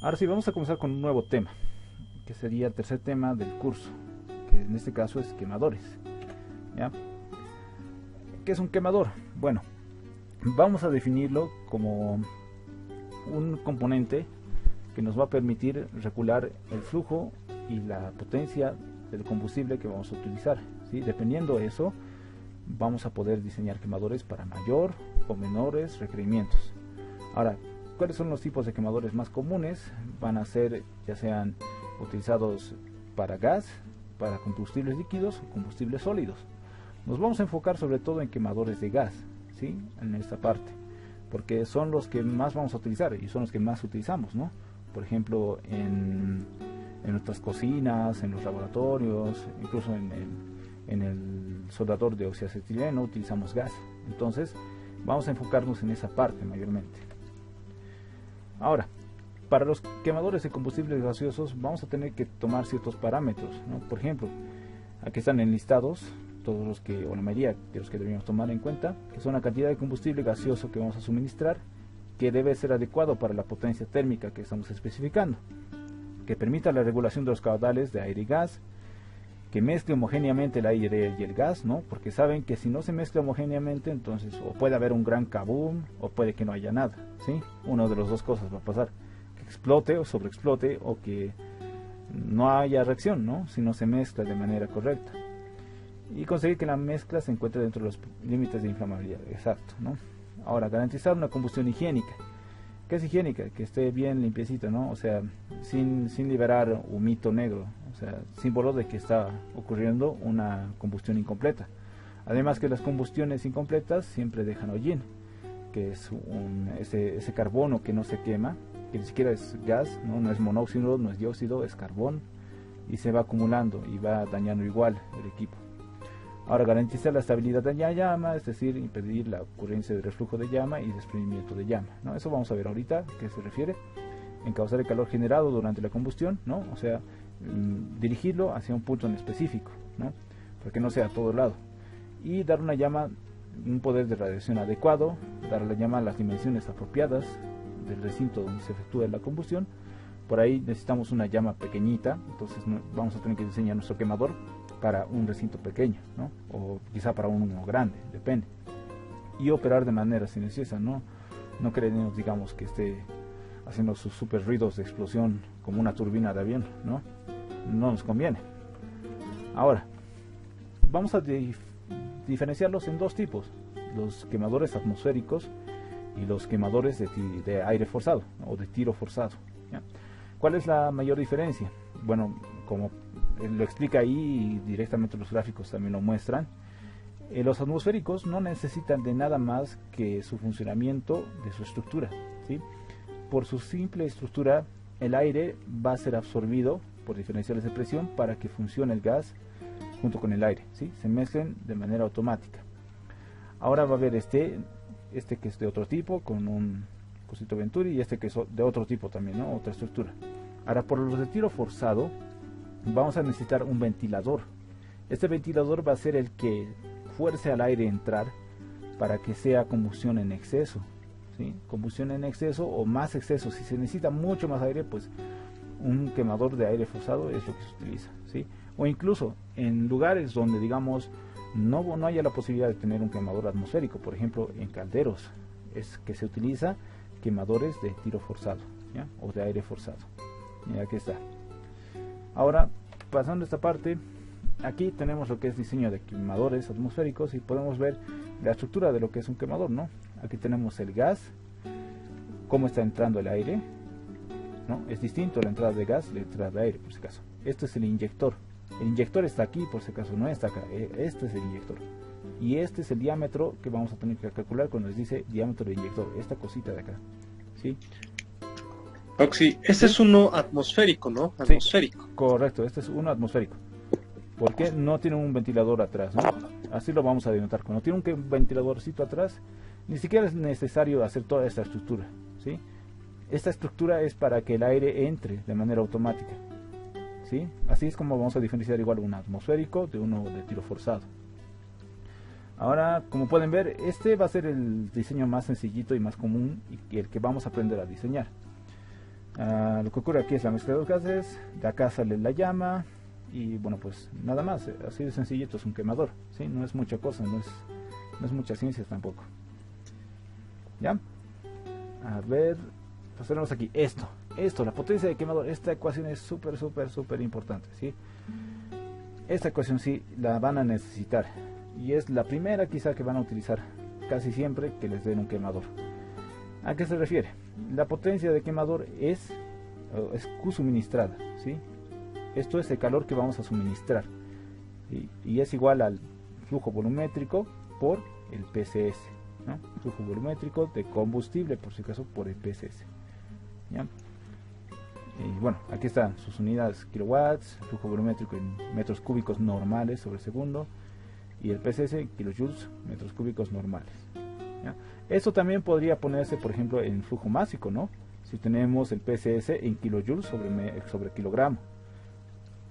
Ahora sí, vamos a comenzar con un nuevo tema, que sería el tercer tema del curso, que en este caso es quemadores. ¿Ya? ¿Qué es un quemador? Bueno, vamos a definirlo como un componente que nos va a permitir regular el flujo y la potencia del combustible que vamos a utilizar, ¿sí? Dependiendo de eso, vamos a poder diseñar quemadores para mayor o menores requerimientos. Ahora, ¿cuáles son los tipos de quemadores más comunes? Van a ser ya sean utilizados para gas, para combustibles líquidos o combustibles sólidos. Nos vamos a enfocar sobre todo en quemadores de gas, ¿sí? En esta parte, porque son los que más vamos a utilizar y son los que más utilizamos, ¿no? Por ejemplo, en nuestras cocinas, en los laboratorios, incluso en el soldador de oxiacetileno utilizamos gas. Entonces, vamos a enfocarnos en esa parte mayormente. Ahora, para los quemadores de combustibles gaseosos vamos a tener que tomar ciertos parámetros, ¿no? Por ejemplo, aquí están enlistados todos los que, o la mayoría de los que debemos tomar en cuenta, que son la cantidad de combustible gaseoso que vamos a suministrar, que debe ser adecuado para la potencia térmica que estamos especificando, que permita la regulación de los caudales de aire y gas, que mezcle homogéneamente el aire y el gas, ¿no? Porque saben que si no se mezcla homogéneamente, entonces o puede haber un gran kaboom o puede que no haya nada, ¿sí? Una de las dos cosas va a pasar, que explote o sobreexplote, o que no haya reacción, ¿no? Si no se mezcla de manera correcta. Y conseguir que la mezcla se encuentre dentro de los límites de inflamabilidad, exacto, ¿no? Ahora, garantizar una combustión higiénica. ¿Qué es higiénica? Que esté bien limpiecita, ¿no? O sea, sin liberar humito negro, o sea, símbolo de que está ocurriendo una combustión incompleta. Además que las combustiones incompletas siempre dejan hollín, que es ese carbono que no se quema, que ni siquiera es gas, ¿no? No es monóxido, no es dióxido, es carbón, y se va acumulando y va dañando igual el equipo. Ahora, garantizar la estabilidad de la llama, es decir, impedir la ocurrencia de reflujo de llama y desprendimiento de llama, ¿no? Eso vamos a ver ahorita, ¿a qué se refiere? En causar el calor generado durante la combustión, ¿no? O sea, dirigirlo hacia un punto en específico, ¿no? Para que no sea a todo lado. Y dar una llama, un poder de radiación adecuado, dar a la llama las dimensiones apropiadas del recinto donde se efectúa la combustión. Por ahí necesitamos una llama pequeñita, entonces vamos a tener que diseñar nuestro quemador para un recinto pequeño, ¿no? O quizá para uno grande, depende. Y operar de manera silenciosa, ¿no? No queremos, digamos, que esté haciendo sus super ruidos de explosión como una turbina de avión, ¿no? No nos conviene. Ahora, vamos a diferenciarlos en dos tipos: los quemadores atmosféricos y los quemadores de aire forzado, ¿no? O de tiro forzado, ¿ya? ¿Cuál es la mayor diferencia? Bueno, como lo explica ahí y directamente los gráficos también lo muestran, los atmosféricos no necesitan de nada más que su funcionamiento de su estructura, ¿sí? Por su simple estructura, el aire va a ser absorbido por diferenciales de presión para que funcione el gas junto con el aire, ¿sí? Se mezclen de manera automática. Ahora va a haber este que es de otro tipo, con un cosito Venturi, y este que es de otro tipo también, ¿no? Otra estructura. Ahora, por los de tiro forzado, vamos a necesitar un ventilador. Este ventilador va a ser el que fuerce al aire a entrar para que sea combustión en exceso, ¿sí? Combustión en exceso o más exceso. Si se necesita mucho más aire, pues un quemador de aire forzado es lo que se utiliza, ¿sí? O incluso en lugares donde, digamos, no haya la posibilidad de tener un quemador atmosférico, por ejemplo en calderos, es que se utiliza quemadores de tiro forzado, ¿ya? O de aire forzado. Y aquí está. Ahora, pasando esta parte, aquí tenemos lo que es diseño de quemadores atmosféricos y podemos ver la estructura de lo que es un quemador, ¿no? Aquí tenemos el gas, cómo está entrando el aire, ¿no? Es distinto la entrada de gas y la entrada de aire, por si acaso. Este es el inyector. El inyector está aquí, por si acaso, no está acá. Este es el inyector. Y este es el diámetro que vamos a tener que calcular cuando les dice diámetro de inyector. Esta cosita de acá, ¿sí? Oxy, este es uno atmosférico, ¿no? Atmosférico. Sí, correcto, este es uno atmosférico. Porque no tiene un ventilador atrás, ¿no? Así lo vamos a denotar. Cuando tiene un ventiladorcito atrás, ni siquiera es necesario hacer toda esta estructura, ¿sí? Esta estructura es para que el aire entre de manera automática, ¿sí? Así es como vamos a diferenciar igual un atmosférico de uno de tiro forzado. Ahora, como pueden ver, este va a ser el diseño más sencillito y más común y el que vamos a aprender a diseñar. Lo que ocurre aquí es la mezcla de los gases, de acá sale la llama y bueno, pues nada más, así de sencillito es un quemador, ¿sí? No es mucha cosa, no es mucha ciencia tampoco. ¿Ya? A ver, pues tenemos aquí esto, la potencia de quemador. Esta ecuación es súper importante, ¿sí? Esta ecuación sí la van a necesitar y es la primera quizá que van a utilizar casi siempre que les den un quemador. ¿A qué se refiere? La potencia de quemador es Q suministrada, ¿sí? Esto es el calor que vamos a suministrar, ¿sí? Y es igual al flujo volumétrico por el PCS, ¿no? Flujo volumétrico de combustible, por si acaso, por el PCS, ¿ya? Y bueno, aquí están sus unidades: kilowatts, flujo volumétrico en metros cúbicos normales sobre segundo, y el PCS kilojoules metros cúbicos normales, ¿ya? Esto también podría ponerse, por ejemplo, en flujo másico, ¿no? Si tenemos el PCS en kilojoules sobre kilogramo,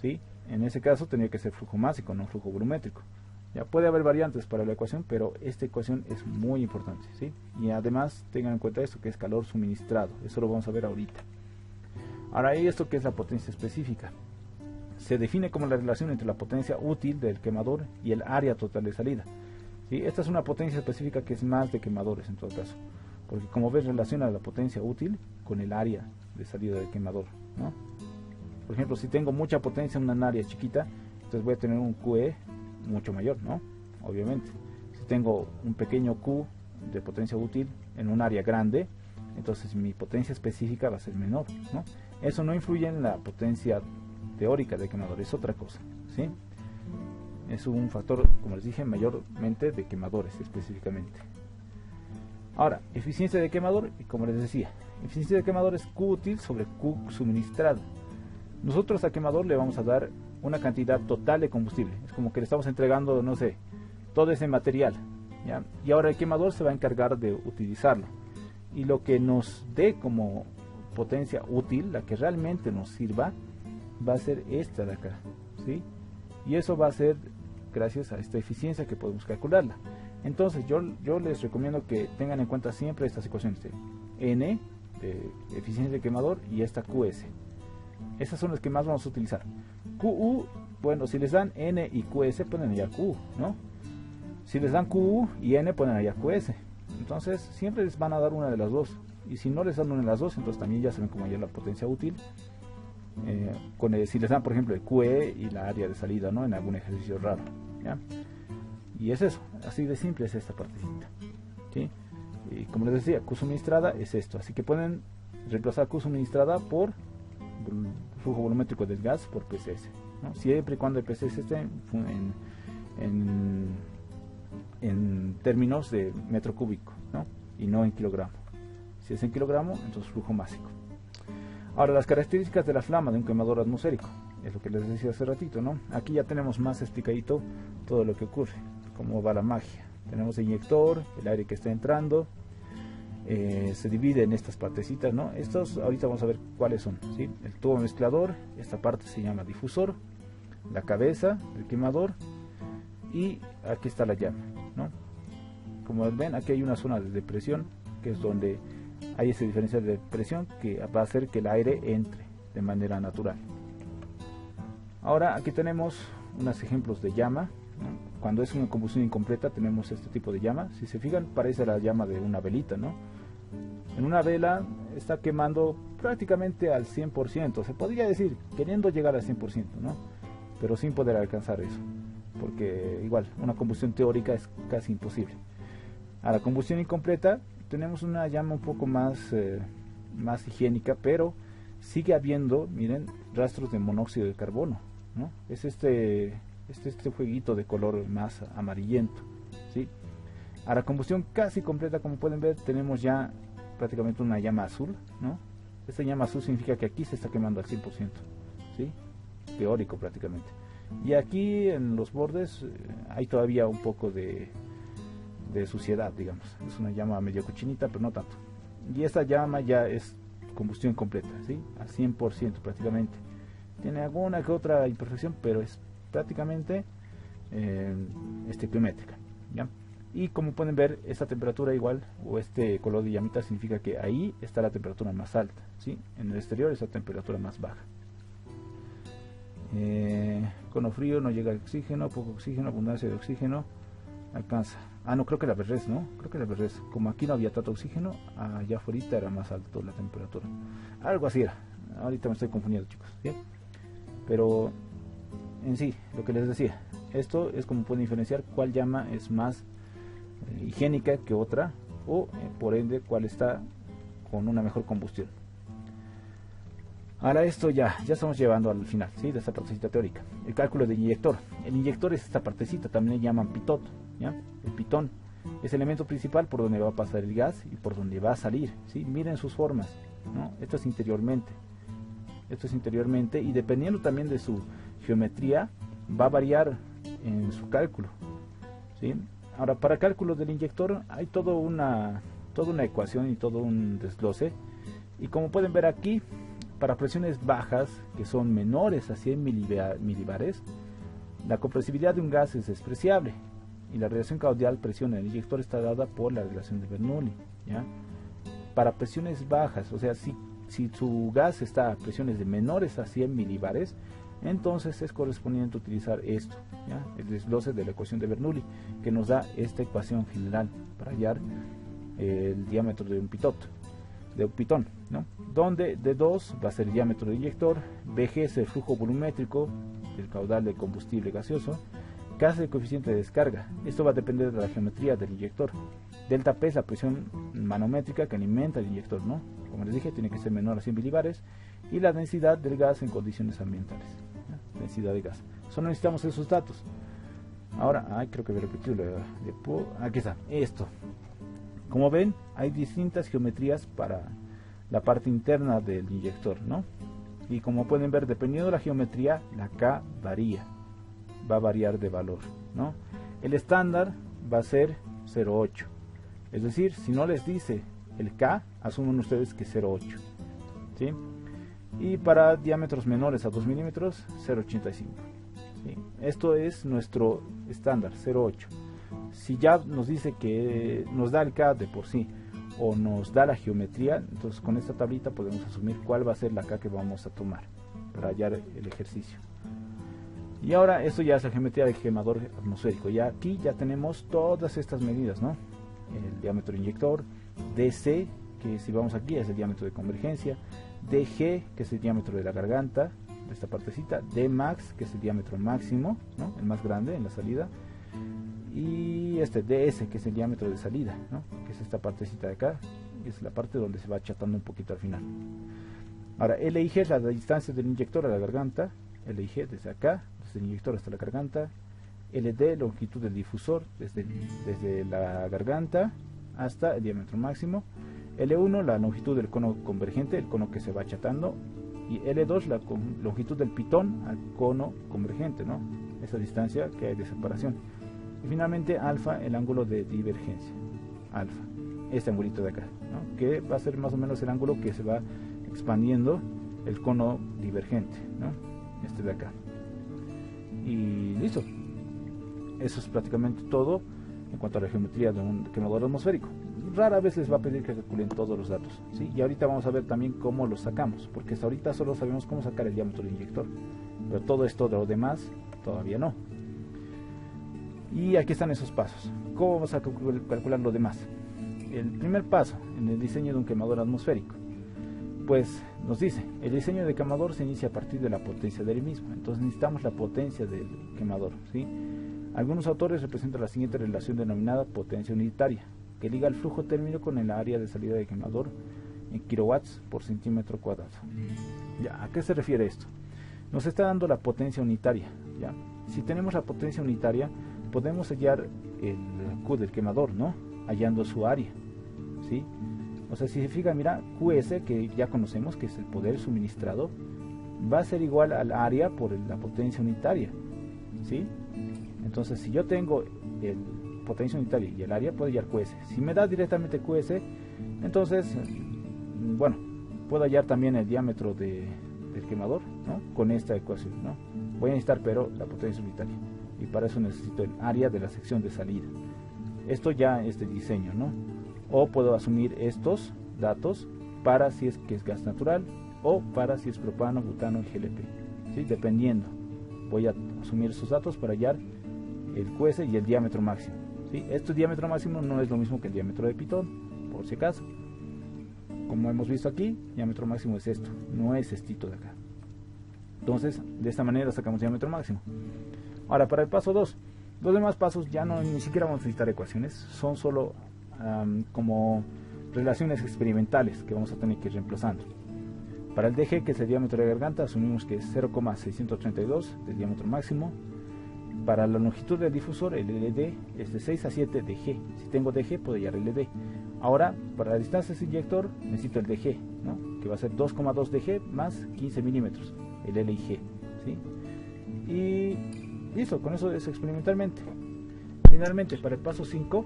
¿sí? En ese caso tendría que ser flujo másico, no flujo volumétrico. Ya puede haber variantes para la ecuación, pero esta ecuación es muy importante, ¿sí? Y además tengan en cuenta esto, que es calor suministrado. Eso lo vamos a ver ahorita. Ahora, ¿y esto qué es la potencia específica? Se define como la relación entre la potencia útil del quemador y el área total de salida, ¿sí? Esta es una potencia específica que es más de quemadores en todo caso, porque como ves relaciona la potencia útil con el área de salida del quemador, ¿no? Por ejemplo, si tengo mucha potencia en una área chiquita, entonces voy a tener un QE mucho mayor, ¿no? Obviamente. Si tengo un pequeño Q de potencia útil en un área grande, entonces mi potencia específica va a ser menor, ¿no? Eso no influye en la potencia teórica del quemador, es otra cosa, ¿sí? Es un factor, como les dije, mayormente de quemadores específicamente. Ahora, eficiencia de quemador, como les decía, eficiencia de quemador es Q útil sobre Q suministrado. Nosotros al quemador le vamos a dar una cantidad total de combustible. Es como que le estamos entregando, no sé, todo ese material, ¿ya? Y ahora el quemador se va a encargar de utilizarlo. Y lo que nos dé como potencia útil, la que realmente nos sirva, va a ser esta de acá, ¿sí? Y eso va a ser gracias a esta eficiencia que podemos calcularla. Entonces yo les recomiendo que tengan en cuenta siempre estas ecuaciones de N, de eficiencia de quemador, y esta QS. Esas son las que más vamos a utilizar. QU, bueno, si les dan N y QS, ponen allá QU, ¿no? Si les dan QU y N, ponen allá QS. Entonces siempre les van a dar una de las dos. Y si no les dan una de las dos, entonces también ya saben cómo hallar la potencia útil. Si les dan, por ejemplo, el QE y la área de salida, ¿no? En algún ejercicio raro, ¿ya? Y es eso, así de simple es esta partecita, ¿sí? Y como les decía, Q suministrada es esto. Así que pueden reemplazar Q suministrada por flujo volumétrico del gas por PCS, ¿no? Siempre y cuando el PCS esté en términos de metro cúbico, ¿no? Y no en kilogramo. Si es en kilogramo, entonces flujo másico. Ahora, las características de la flama de un quemador atmosférico, es lo que les decía hace ratito, ¿no? Aquí ya tenemos más explicadito todo lo que ocurre, cómo va la magia. Tenemos el inyector, el aire que está entrando, se divide en estas partecitas, ¿no? Estos ahorita vamos a ver cuáles son, ¿sí? El tubo mezclador, esta parte se llama difusor, la cabeza del quemador, y aquí está la llama, ¿no? Como ven, aquí hay una zona de depresión, que es donde hay ese diferencial de presión que va a hacer que el aire entre de manera natural. Ahora aquí tenemos unos ejemplos de llama, ¿no? Cuando es una combustión incompleta tenemos este tipo de llama. Si se fijan, parece la llama de una velita, ¿no? En una vela está quemando prácticamente al 100%, se podría decir, queriendo llegar al 100%, ¿no? Pero sin poder alcanzar eso, porque igual una combustión teórica es casi imposible. A la combustión incompleta tenemos una llama un poco más higiénica, pero sigue habiendo, miren, rastros de monóxido de carbono, ¿no? Es este fueguito de color más amarillento, ¿sí? A la combustión casi completa, como pueden ver, tenemos ya prácticamente una llama azul, ¿no? Esta llama azul significa que aquí se está quemando al 100%, ¿sí? Teórico prácticamente. Y aquí en los bordes hay todavía un poco de suciedad, digamos. Es una llama medio cochinita, pero no tanto. Y esta llama ya es combustión completa, ¿sí? Al 100% prácticamente. Tiene alguna que otra imperfección, pero es prácticamente estequiométrica, ¿ya? Y como pueden ver, esta temperatura igual, o este color de llamita, significa que ahí está la temperatura más alta, ¿sí? En el exterior es la temperatura más baja. Cono frío, no llega oxígeno, poco oxígeno, abundancia de oxígeno, alcanza. Ah, no, creo que la Verres, ¿no? Creo que la Verres. Como aquí no había tanto oxígeno, allá afuera era más alto la temperatura. Algo así era. Ahorita me estoy confundiendo, chicos, ¿sí? Pero en sí, lo que les decía, esto es como pueden diferenciar cuál llama es más higiénica que otra, o por ende cuál está con una mejor combustión. Ahora esto ya estamos llevando al final, ¿sí? De esta partecita teórica. El cálculo del inyector. El inyector es esta partecita, también le llaman pitot, ¿ya? El pitón es el elemento principal por donde va a pasar el gas y por donde va a salir, ¿sí? Miren sus formas, ¿no? Esto es interiormente, y dependiendo también de su geometría va a variar en su cálculo, ¿sí? Ahora, para cálculo del inyector hay toda una ecuación y todo un desglose, y como pueden ver aquí, para presiones bajas que son menores a 100 milibares, la compresibilidad de un gas es despreciable y la relación caudal-presión en el inyector está dada por la relación de Bernoulli, ¿ya? Para presiones bajas, o sea, si su gas está a presiones de menores a 100 milibares, entonces es correspondiente utilizar esto, ¿ya? El desglose de la ecuación de Bernoulli, que nos da esta ecuación general para hallar el diámetro de un pitón, ¿no? Donde D2 va a ser el diámetro del inyector, Bg es el flujo volumétrico del caudal de combustible gaseoso, K es el coeficiente de descarga. Esto va a depender de la geometría del inyector. Delta P es la presión manométrica que alimenta el inyector, ¿no? Como les dije, tiene que ser menor a 100 milibares. Y la densidad del gas en condiciones ambientales, ¿no? Densidad de gas. Solo necesitamos esos datos. Ahora, creo que voy a repetirlo. Aquí está, esto. Como ven, hay distintas geometrías para la parte interna del inyector, ¿no? Y como pueden ver, dependiendo de la geometría, la K varía. Va a variar de valor, ¿no? El estándar va a ser 0,8. Es decir, si no les dice el K, asumen ustedes que es 0,8, ¿sí? Y para diámetros menores a 2 milímetros, 0,85. ¿Sí? Esto es nuestro estándar, 0,8. Si ya nos dice que nos da el K de por sí o nos da la geometría, entonces con esta tablita podemos asumir cuál va a ser la K que vamos a tomar para hallar el ejercicio. Y ahora esto ya es la geometría del quemador atmosférico. Ya aquí ya tenemos todas estas medidas, ¿no? El diámetro inyector, DC, que si vamos aquí es el diámetro de convergencia, DG, que es el diámetro de la garganta, de esta partecita, Dmax, que es el diámetro máximo, ¿no? El más grande en la salida, y este DS, que es el diámetro de salida, ¿no? Que es esta partecita de acá, que es la parte donde se va achatando un poquito al final. Ahora, LIG es la distancia del inyector a la garganta, LIG desde acá, desde el inyector hasta la garganta, LD, longitud del difusor, desde la garganta hasta el diámetro máximo, L1, la longitud del cono convergente, el cono que se va achatando, y L2, la longitud del pitón al cono convergente, ¿no? Esa distancia que hay de separación. Y finalmente alfa, el ángulo de divergencia, alfa, este angulito de acá, ¿no? Que va a ser más o menos el ángulo que se va expandiendo el cono divergente, ¿no? Este de acá. Y listo. Eso es prácticamente todo en cuanto a la geometría de un quemador atmosférico. Rara vez les va a pedir que calculen todos los datos, ¿sí? Y ahorita vamos a ver también cómo los sacamos, porque hasta ahorita solo sabemos cómo sacar el diámetro del inyector, pero todo esto de lo demás todavía no. Y aquí están esos pasos. ¿Cómo vamos a calcular lo demás? El primer paso en el diseño de un quemador atmosférico, pues nos dice, el diseño de quemador se inicia a partir de la potencia del mismo. Entonces necesitamos la potencia del quemador, ¿sí? Algunos autores representan la siguiente relación denominada potencia unitaria, que liga el flujo térmico con el área de salida del quemador en kilowatts por centímetro cuadrado. ¿Ya? ¿A qué se refiere esto? Nos está dando la potencia unitaria, ¿ya? Si tenemos la potencia unitaria, podemos hallar el Q del quemador, ¿no? Hallando su área, ¿sí? O sea, si se fijan, mira, QS, que ya conocemos que es el poder suministrado, va a ser igual al área por la potencia unitaria, ¿sí? Entonces, si yo tengo el potencia unitaria y el área, puedo hallar QS. Si me da directamente QS, entonces, bueno, puedo hallar también el diámetro del quemador, ¿no? Con esta ecuación, ¿no? Voy a necesitar, pero la potencia unitaria. Y para eso necesito el área de la sección de salida. Esto ya es de diseño, ¿no? O puedo asumir estos datos para si es que es gas natural o para si es propano, butano y GLP, ¿sí? Dependiendo, voy a asumir esos datos para hallar el QS y el diámetro máximo, ¿sí? Este diámetro máximo no es lo mismo que el diámetro de Python, por si acaso. Como hemos visto aquí, diámetro máximo es esto, no es estito de acá. Entonces, de esta manera sacamos diámetro máximo. Ahora, para el paso 2, los demás pasos ya no ni siquiera vamos a necesitar ecuaciones, son solo como relaciones experimentales que vamos a tener que ir reemplazando. Para el DG, que es el diámetro de garganta, asumimos que es 0,632 del diámetro máximo. Para la longitud del difusor, el LD es de 6 a 7 dG. Si tengo DG, puedo hallar LD. Ahora, para la distancia del inyector, necesito el DG, ¿no? Que va a ser 2,2 dG más 15 milímetros, el LIG, ¿sí? Y listo, con eso es experimentalmente. Finalmente, para el paso 5,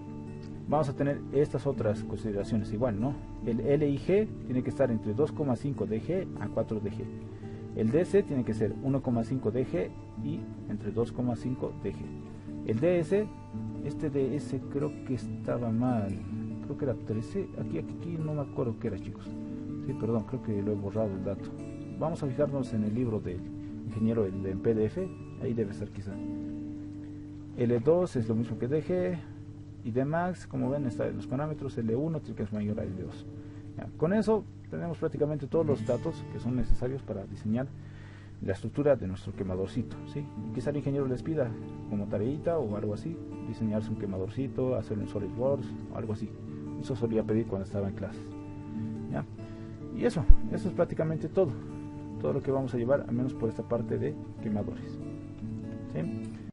vamos a tener estas otras consideraciones igual, ¿no? El LIG tiene que estar entre 2,5 dG a 4 dG. El DC tiene que ser 1,5 dG y entre 2,5 dG. El DS, este DS creo que estaba mal, creo que era 13, aquí no me acuerdo qué era, chicos. Sí, perdón, creo que lo he borrado el dato. Vamos a fijarnos en el libro del ingeniero en PDF, ahí debe ser quizá. L2 es lo mismo que DG y Dmax, como ven, está en los parámetros. L1 tiene que ser mayor a L2. Ya, con eso tenemos prácticamente todos los datos que son necesarios para diseñar la estructura de nuestro quemadorcito, ¿sí? Quizá el ingeniero les pida como tareita o algo así, diseñarse un quemadorcito, hacerlo en SolidWorks o algo así. Eso solía pedir cuando estaba en clases, ¿ya? Y eso es prácticamente todo lo que vamos a llevar, al menos por esta parte de quemadores, ¿sí?